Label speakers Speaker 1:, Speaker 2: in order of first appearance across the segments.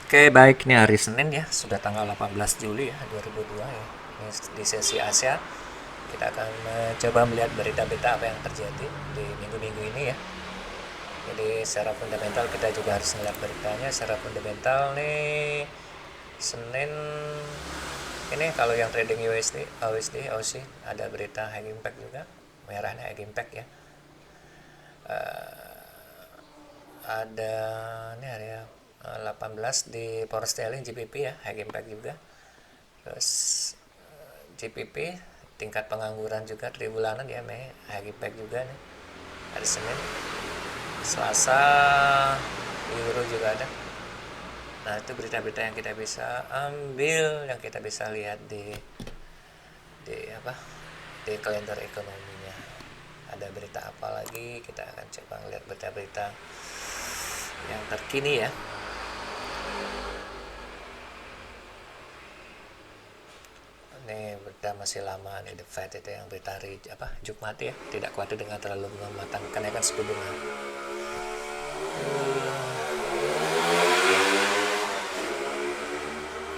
Speaker 1: Oke, baik, ini hari Senin ya, sudah tanggal 18 Juli ya, 2002 ya. Ini di sesi Asia, kita akan coba melihat berita-berita apa yang terjadi di minggu-minggu ini ya. Jadi secara fundamental kita juga harus melihat beritanya secara fundamental nih. Senin ini kalau yang trading USD, AUSD, AUSI ada berita high impact juga, merahnya high impact ya. Ada ini area 18 di power sterling GBP ya, high impact juga. Terus GBP tingkat pengangguran juga tribulanan ya, Mei high impact juga nih hari Senin. Selasa euro juga ada. Nah, itu berita-berita yang kita bisa ambil, yang kita bisa lihat di apa, di kalender ekonominya. Ada berita apa lagi, kita akan coba lihat berita-berita yang terkini ya. Ini berita masih lama nih, The Fed itu yang berita hari apa, Jumat ya, tidak khawatir dengan terlalu mematang kenaikan suku bunga.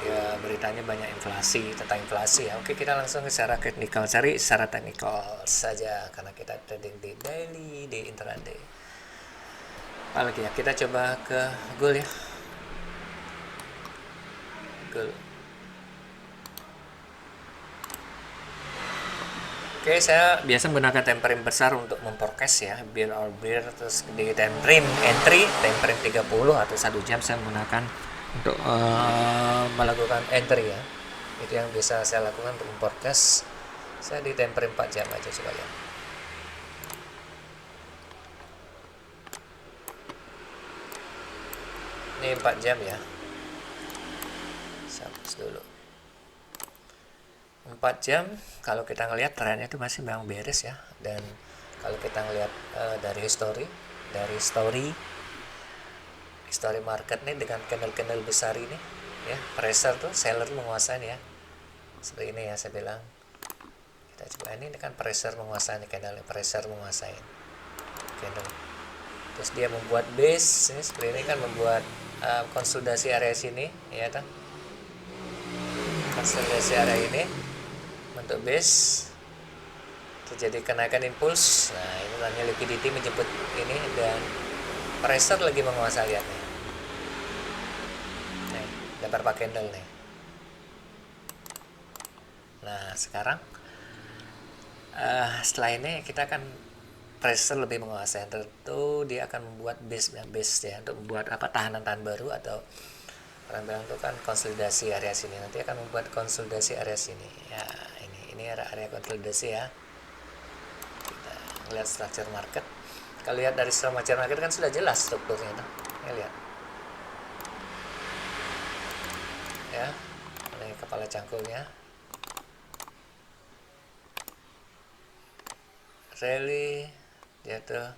Speaker 1: Ya, beritanya banyak inflasi, tentang inflasi ya. Oke, kita langsung ke secara teknikal, cari secara teknikal saja karena kita trading di daily, di intraday. Apalagi ya, kita coba ke gold ya. Gold. Oke, saya biasa menggunakan time frame besar untuk memforecast ya, bear or bear. Terus di time frame entry, time frame 30 atau 1 jam saya menggunakan untuk melakukan entry ya. Itu yang bisa saya lakukan untuk memforecast. Saya di time frame 4 jam aja, coba lihat. Ini 4 jam ya. Saya hapus dulu. 4 jam kalau kita ngelihat trennya itu masih memang beres ya. Dan kalau kita ngelihat dari story market nih dengan candle-candle besar ini ya, pressure tuh seller menguasai ya. Seperti ini ya, saya bilang. Kita coba ini kan pressure menguasai candle, pressure menguasai candle. Terus dia membuat base ini, seperti ini kan membuat konsolidasi area sini ya kan. Konsolidasi area ini untuk base, terjadi kenaikan impuls. Nah, ini namanya liquidity menjemput ini dan pressure lagi menguasai, lihat nih. Nih, dapat pakai candle nih. Nah, sekarang setelah ini kita akan pressure lebih menguasai, tentu dia akan membuat base ya, untuk membuat apa, tahanan-tahanan baru, atau orang bilang itu kan konsolidasi area sini, nanti akan membuat konsolidasi area sini ya. Ini area konsolidasi ya. Kita lihat structure market. Kalau lihat dari structure market kan sudah jelas strukturnya tuh. Lihat ya, ini kepala cangkulnya rally jatuh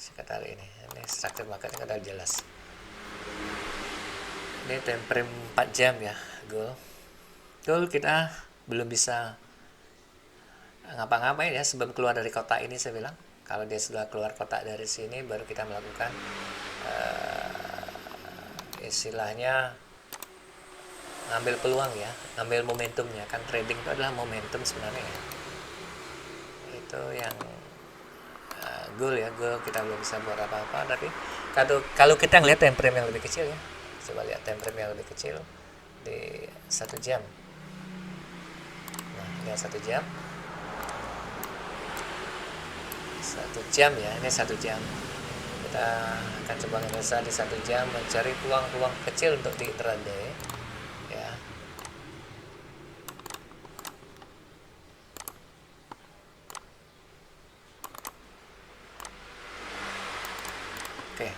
Speaker 1: sekitar ini structure marketnya kan udah jelas. Ini time frame 4 jam ya, gold kita belum bisa ngapa-ngapain ya sebelum keluar dari kotak ini. Saya bilang kalau dia sudah keluar kotak dari sini baru kita melakukan istilahnya ngambil peluang ya, ngambil momentumnya. Kan trading itu adalah momentum sebenarnya ya. Itu yang goal ya, goal kita belum bisa buat apa-apa. Tapi kalau kita ngelihat time frame yang lebih kecil ya, coba lihat time frame yang lebih kecil di 1 jam. Nah, lihat 1 jam, 1 jam ya, ini 1 jam. Kita akan coba analisa di 1 jam, mencari peluang-peluang kecil untuk di intraday ya. Oke,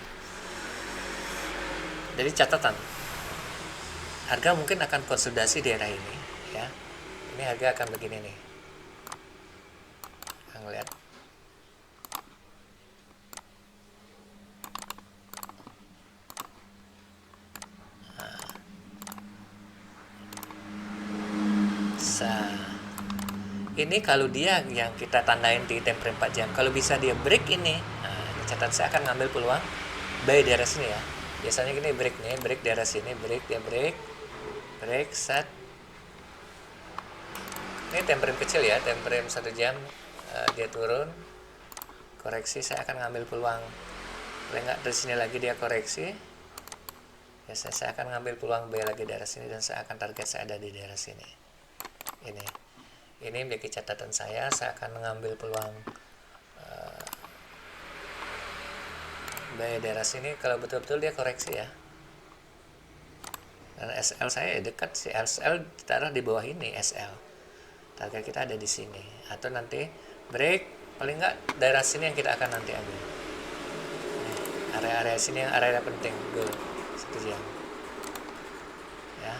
Speaker 1: jadi catatan, harga mungkin akan konsolidasi di daerah ini ya. Ini harga akan begini nih, kita lihat. Ini kalau dia yang kita tandain di time frame 4 jam, kalau bisa dia break ini, nah, catat saya akan ngambil peluang buy di area sini ya. Biasanya gini break nih, break daerah sini, break dia break, set. Ini time frame kecil ya, time frame 1 jam, dia turun, koreksi. Saya akan ngambil peluang, paling nggak dari sini lagi dia koreksi. Ya, saya akan ngambil peluang B lagi daerah sini, dan saya akan target saya ada di daerah sini. Ini menjadi catatan saya akan mengambil peluang B daerah sini kalau betul-betul dia koreksi ya. Dan SL saya dekat sih, SL ditaruh di bawah ini. SL target kita ada di sini, atau nanti break paling nggak daerah sini yang kita akan nanti ambil. Area-area sini yang area penting, goal 1 jam ya.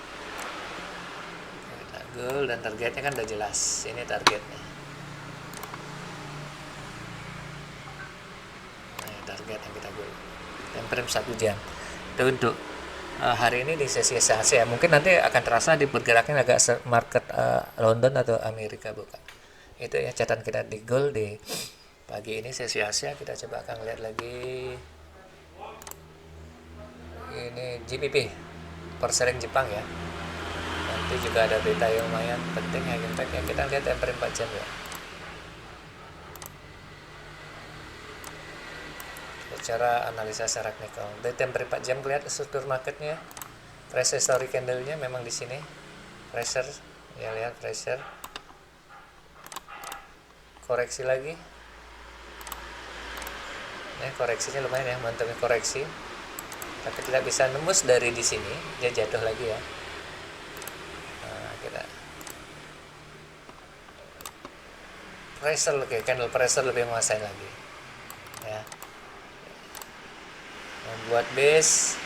Speaker 1: Kita goal dan targetnya kan udah jelas, ini targetnya. Nah, target yang kita goal time frame 1 jam itu untuk hari ini di sesi Asia. Mungkin nanti akan terasa di pergerakan agak market London atau Amerika bukan. Itu ya catatan kita di gold di pagi ini sesi Asia. Kita coba akan lihat lagi ini GBP per selling Jepang ya. Nanti juga ada berita yang lumayan penting ya, impact ya. Kita lihat time frame 4 jam ya. Secara analisa secara teknikal dari time frame 4 jam kelihatan struktur marketnya. Pressure story candle-nya memang di sini. Pressure ya, lihat pressure. Koreksi lagi. Ya, koreksinya lumayan ya, mantapnya koreksi. Tapi tidak bisa nembus dari di sini, dia jatuh lagi ya. Nah, kita pressure, oke, candle pressure lebih menguasai lagi. Ya. Membuat base.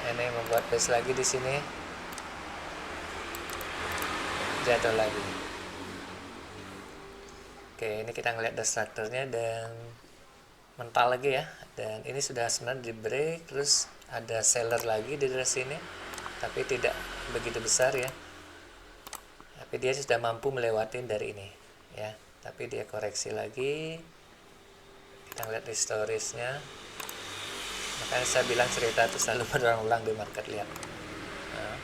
Speaker 1: Ini membuat base lagi di sini. Jatuh lagi. Oke, ini kita ngeliat strukturnya dan mental lagi ya. Dan ini sudah sebenarnya di break, terus ada seller lagi di daerah sini, tapi tidak begitu besar ya. Tapi dia sudah mampu melewati dari ini ya. Tapi dia koreksi lagi. Kita lihat di storiesnya. Makanya saya bilang cerita itu selalu berulang-ulang di market, lihat. Nah,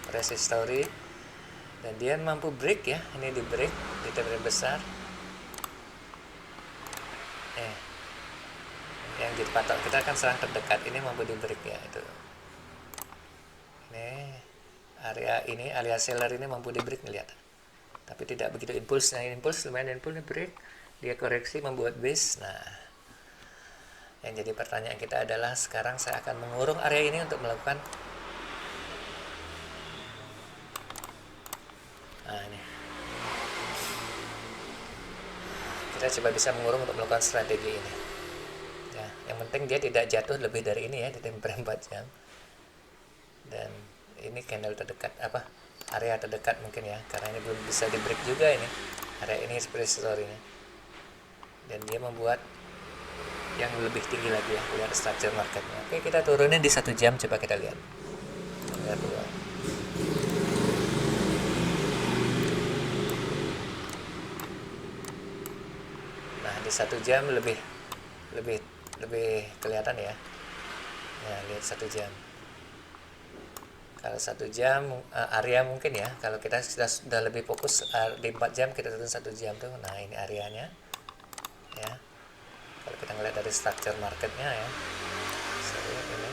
Speaker 1: press story. Dan dia mampu break ya. Ini di break di time besar. Yang jadi patok kita kan serang terdekat, ini mampu di break ya. Itu ini area seller ini mampu di break, lihat. Tapi tidak begitu impuls. Nah, impuls lumayan, impuls break, dia koreksi membuat base. Nah, yang jadi pertanyaan kita adalah sekarang saya akan mengurung area ini untuk melakukan ini kita coba bisa mengurung untuk melakukan strategi ini. Yang penting dia tidak jatuh lebih dari ini ya, di time frame 4 jam. Dan ini candle terdekat, area terdekat mungkin ya, karena ini belum bisa di break juga ini. Area ini seperti story-nya. Dan dia membuat yang lebih tinggi lagi ya, lihat structure marketnya. Oke, kita turunin di 1 jam, coba kita lihat. Lihat dulu. Nah, di 1 jam lebih kelihatan ya. Ya, lihat 1 jam. Kalau 1 jam area mungkin ya. Kalau kita sudah lebih fokus di 4 jam, kita turun 1 jam tuh. Nah, ini areanya. Ya. Kalau kita ngeliat dari structure marketnya ya. Ini.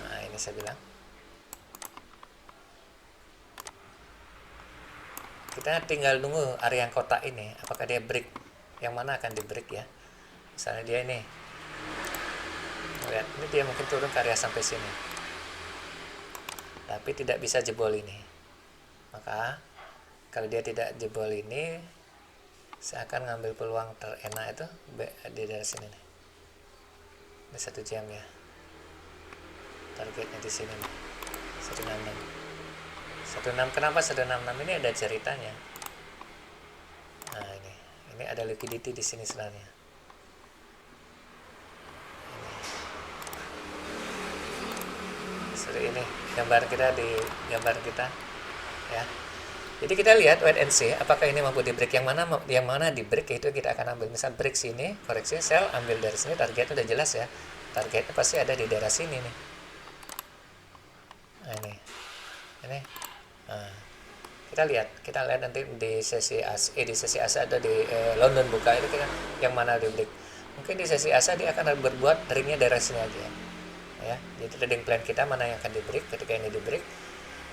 Speaker 1: Nah, ini saya bilang. Kita tinggal nunggu area yang kotak ini, apakah dia break. Yang mana akan di break ya. Misalnya dia ini, lihat, ini dia mungkin turun ke area sampai sini, tapi tidak bisa jebol ini. Maka kalau dia tidak jebol ini, saya akan ngambil peluang terenak itu di daerah sini nih. Ini 1 jam ya. Targetnya di sini nih. 166. 166, kenapa 166? Ini ada ceritanya. Nah, ini ada liquidity di sini sebenarnya. Ini gambar kita ya. Jadi kita lihat wait and see apakah ini mampu di break, yang mana di break itu kita akan ambil. Misal break sini, koreksi sell, ambil dari sini, targetnya udah jelas ya. Targetnya pasti ada di daerah sini nih. Nah, ini. Nah, kita lihat nanti di sesi Asia atau di London buka itu kita yang mana di break. Mungkin di sesi Asia dia akan berbuat ringnya daerah sini aja ya. Jadi trading plan kita mana yang akan di break. Ketika ini di break,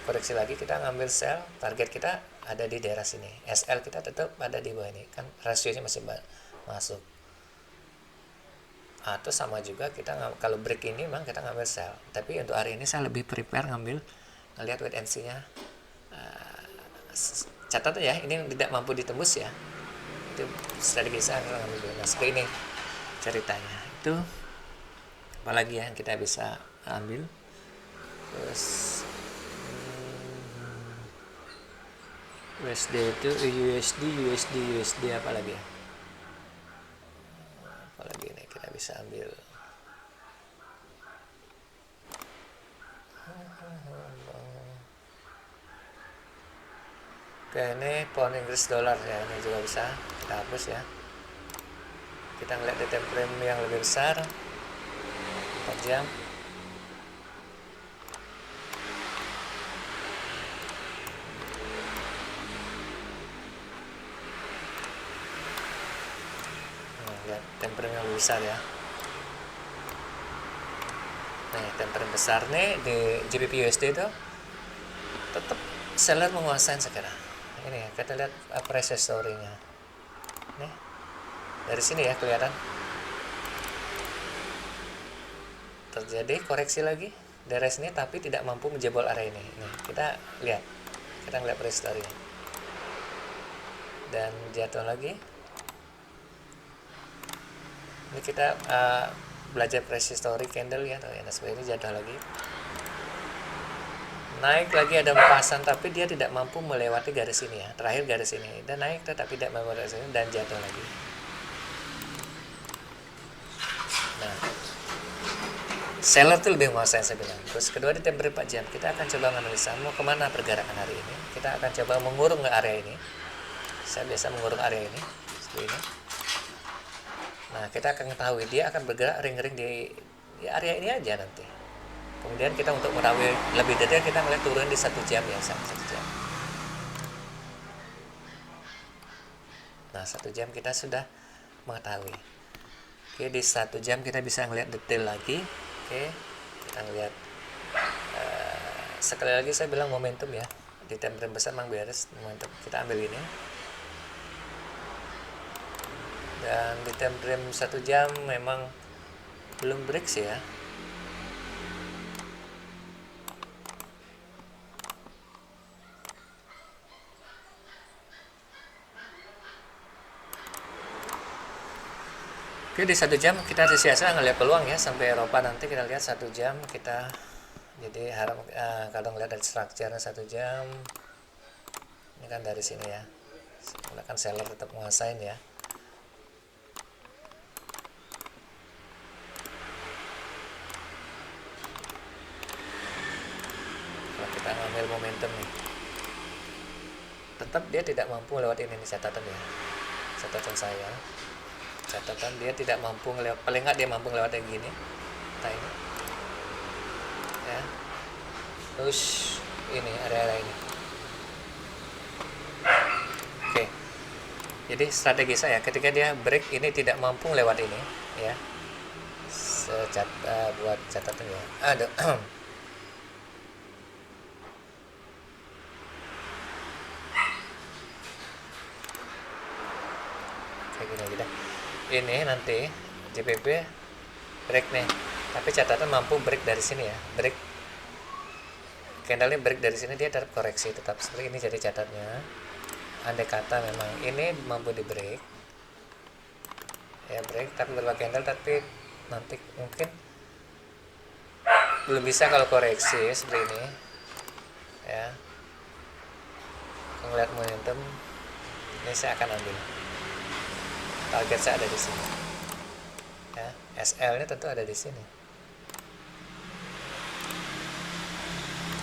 Speaker 1: koreksi lagi kita ngambil sell, target kita ada di daerah sini, SL kita tetap ada di bawah ini kan, rasionya masih masuk. Atau sama juga kita kalau break ini memang kita ngambil sell, tapi untuk hari ini saya lebih prepare ngelihat wait and see nya. Catat ya, ini tidak mampu ditembus ya, itu strategi saya ngambil dulu. Nah seperti ini ceritanya. Itu apalagi ya yang kita bisa ambil. Terus USD itu USD apa lagi ya? Apalagi ini kita bisa ambil. Oke, ini pound Inggris dolar ya, ini juga bisa kita hapus ya. Kita ngeliat di time frame yang lebih besar 4 jam. Lihat time frame yang lebih besar ya. Nah, time frame besar nih di GBP USD itu tetap seller menguasai sekarang. Ini ya, kita lihat price story-nya. Nih. Dari sini ya kelihatan. Terjadi koreksi lagi dari sini tapi tidak mampu menjebol area ini. Nih, kita ngeliat price story-nya. Dan jatuh lagi. Ini kita belajar price story candle ya, nah seperti ini jatuh lagi, naik lagi ada empasan tapi dia tidak mampu melewati garis ini ya, terakhir garis ini, dan naik tetapi tidak melewati garis ini dan jatuh lagi. Nah seller itu lebih menguasai saya bilang. Terus kedua di time frame 4 jam kita akan coba menganalisa mau kemana pergerakan hari ini. Kita akan coba mengurung ke area ini, saya biasa mengurung area ini seperti ini. Nah kita akan ketahui dia akan bergerak ring-ring di area ini aja nanti. Kemudian kita untuk mengetahui lebih detail kita ngeliat turun di 1 jam ya, 1 jam. Nah 1 jam kita sudah mengetahui. Oke, di 1 jam kita bisa ngeliat detail lagi. Oke, kita ngeliat sekali lagi saya bilang momentum ya, di time frame besar memang beres momentum. Kita ambil ini. Dan di time frame 1 jam memang belum break sih ya. Oke, di 1 jam kita siasa ngelihat peluang ya sampai Eropa nanti. Kita lihat 1 jam kita, jadi harap kalau ngelihat dari structure 1 jam ini kan dari sini ya, kan seller tetap menguasain ya. Kalau kita ngambil momentum nih, tetap dia tidak mampu lewat ini catatan ya, catatan saya. Catatan dia tidak mampu ngelewat, paling nggak dia mampu ngelewat yang gini, nah ini ya, terus ini area ini. Oke, jadi strategi saya ketika dia break ini tidak mampu lewat ini ya, buat catatan ya, ada kayak gini gitu. Ini nanti JPP break nih, tapi catatan mampu break dari sini ya, break candlenya break dari sini, dia tetap koreksi tetap seperti ini. Jadi catatnya andai kata memang ini mampu di break ya, break tapi berbagai candle, tapi nanti mungkin belum bisa kalau koreksi seperti ini ya. Ngeliat momentum ini saya akan ambil, target saya ada di sini ya, SL nya tentu ada di sini.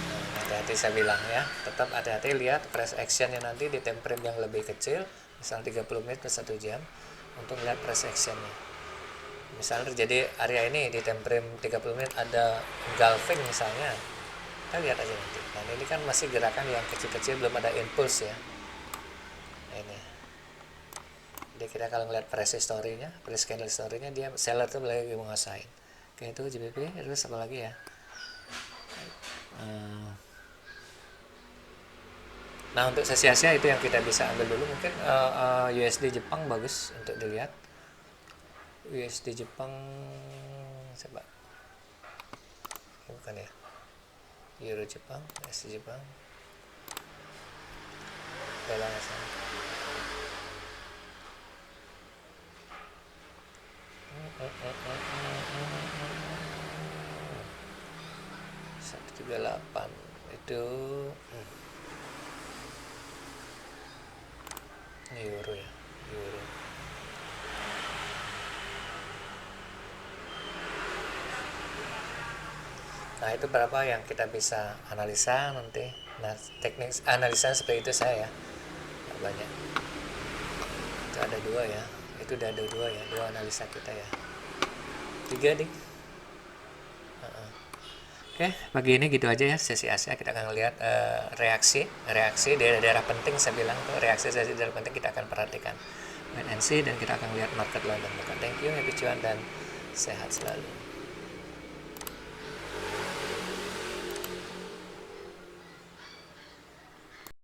Speaker 1: Nah, Nanti saya bilang ya, tetap hati-hati lihat price actionnya nanti di time frame yang lebih kecil, misal 30 menit ke 1 jam, untuk lihat price actionnya. Misalnya terjadi area ini di time frame 30 menit ada engulfing misalnya, kita lihat aja nanti. Nah ini kan masih gerakan yang kecil-kecil, belum ada impulse ya. Nah, ini. Jadi kita kalau ngeliat price story-nya, price candle story-nya, dia seller tuh lagi menguasain. Oke, itu JPP. Terus apa lagi ya? Nah untuk sesi Asia itu yang kita bisa ambil dulu. Mungkin USD Jepang bagus untuk dilihat. USD Jepang coba, bukan ya, Euro Jepang, USD Jepang, dolar sana. Satu 38 itu euro ya, euro. Nah itu berapa yang kita bisa analisa nanti. Nah teknik analisa seperti itu saya ya, nggak banyak. Itu ada 2 ya, itu udah ada 2 ya, 2 analisa kita ya, 3 deh. Oke, pagi ini gitu aja ya sesi Asia. Kita akan lihat reaksi daerah-daerah penting. Saya bilang tuh reaksi daerah penting kita akan perhatikan, wait and see, dan kita akan lihat market London. Thank you, happy cuan dan sehat selalu.